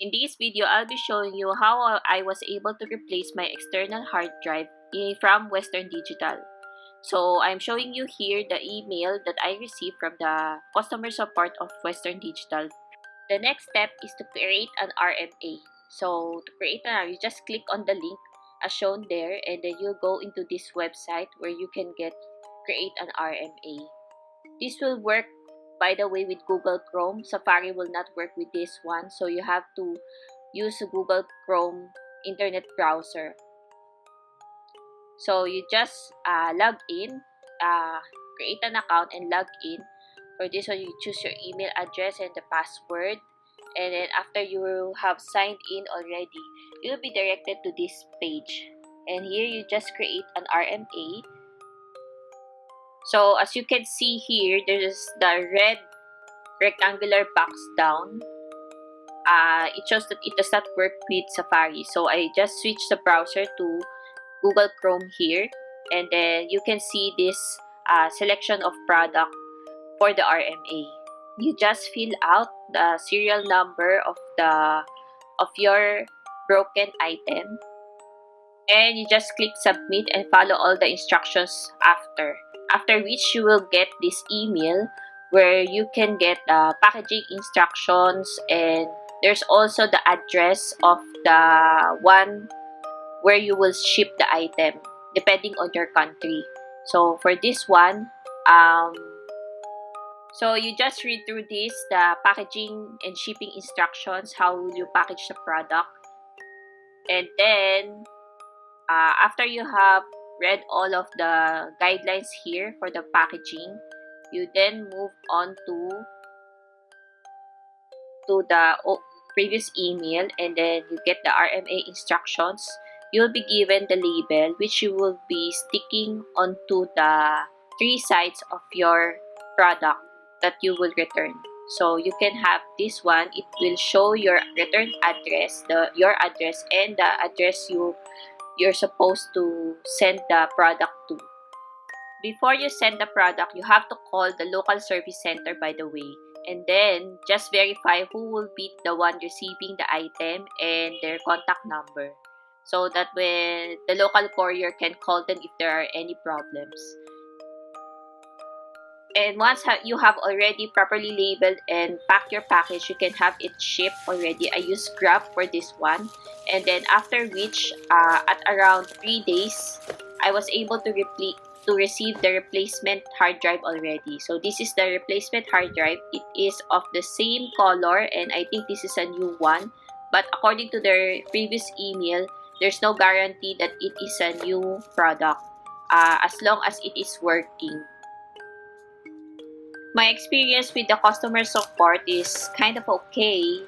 In this video, I'll be showing you how I was able to replace my external hard drive from Western Digital. So I'm showing you here the email that I received from the customer support of Western Digital. The next step is to create an RMA. So to create an RMA, you just click on the link as shown there, and then you'll go into this website where you can create an RMA. This will work, by the way, with Google Chrome. Safari will not work with this one, so you have to use a Google Chrome internet browser. So you just log in, create an account and log in. For this one, you choose your email address and the password, and then after you have signed in already, you'll be directed to this page, and here you just create an RMA. So as you can see here, there's the red rectangular box down. It shows that it does not work with Safari. So I just switched the browser to Google Chrome here, and then you can see this selection of product for the RMA. You just fill out the serial number of your broken item, and you just click submit and follow all the instructions after. After which you will get this email where you can get packaging instructions, and there's also the address of the one where you will ship the item depending on your country. So for this one, so you just read through this, the packaging and shipping instructions, how will you package the product, and then after you have read all of the guidelines here for the packaging, you then move on to the previous email, and then you get the RMA instructions. You'll be given the label which you will be sticking onto the three sides of your product that you will return. So you can have this one. It will show your return address, your address, and the address you're supposed to send the product to. Before you send the product, you have to call the local service center, by the way, and then just verify who will be the one receiving the item and their contact number, so that when the local courier can call them if there are any problems. And once you have already properly labeled and packed your package, you can have it shipped already. I use Grab for this one. And then after which, at around 3 days, I was able to receive the replacement hard drive already. So this is the replacement hard drive. It is of the same color, and I think this is a new one. But according to their previous email, there's no guarantee that it is a new product as long as it is working. My experience with the customer support is kind of okay.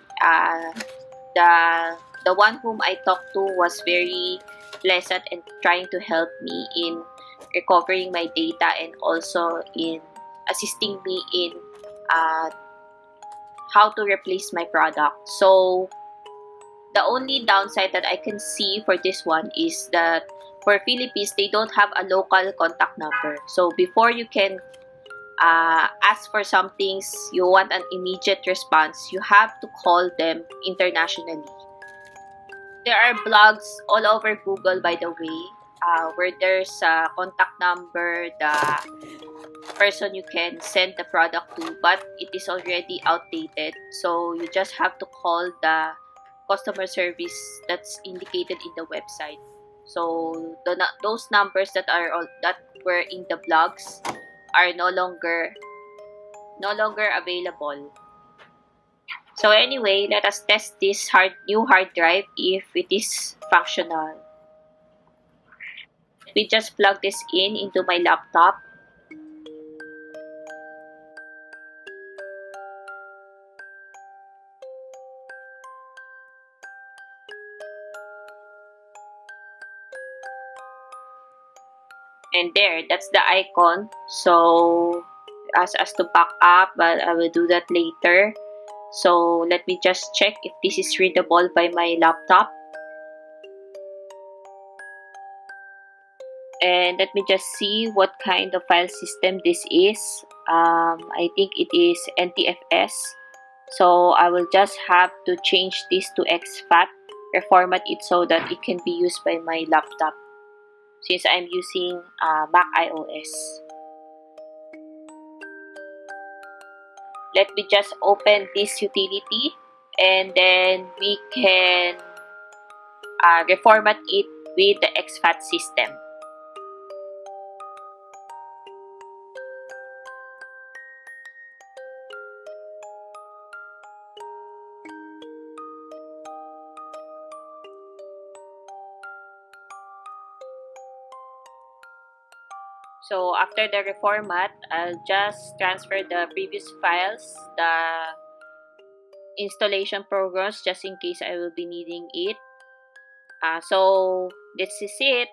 The one whom I talked to was very pleasant and trying to help me in recovering my data, and also in assisting me in how to replace my product. So the only downside that I can see for this one is that for Philippines, they don't have a local contact number. So before you can ask for some things, you want an immediate response, you have to call them internationally. There are blogs all over Google, by the way, where there's a contact number, the person you can send the product to, but it is already outdated. So you just have to call the customer service that's indicated in the website. So those numbers that were in the blogs are no longer available. So anyway, let us test this new hard drive if it is functional. We just plug this into my laptop. And there, that's the icon. So ask us to back up, but I will do that later. So let me just check if this is readable by my laptop. And let me just see what kind of file system this is. I think it is NTFS. So I will just have to change this to exFAT, reformat it so that it can be used by my laptop since I'm using Mac iOS. Let me just open this utility and then we can reformat it with the exFAT system. So after the reformat, I'll just transfer the previous files, the installation programs, just in case I will be needing it. So this is it.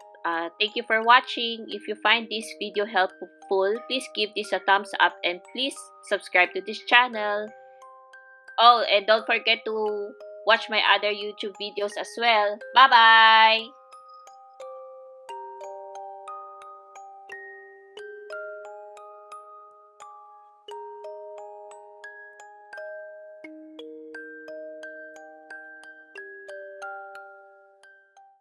Thank you for watching. If you find this video helpful, please give this a thumbs up and please subscribe to this channel. Oh, and don't forget to watch my other YouTube videos as well. Bye-bye!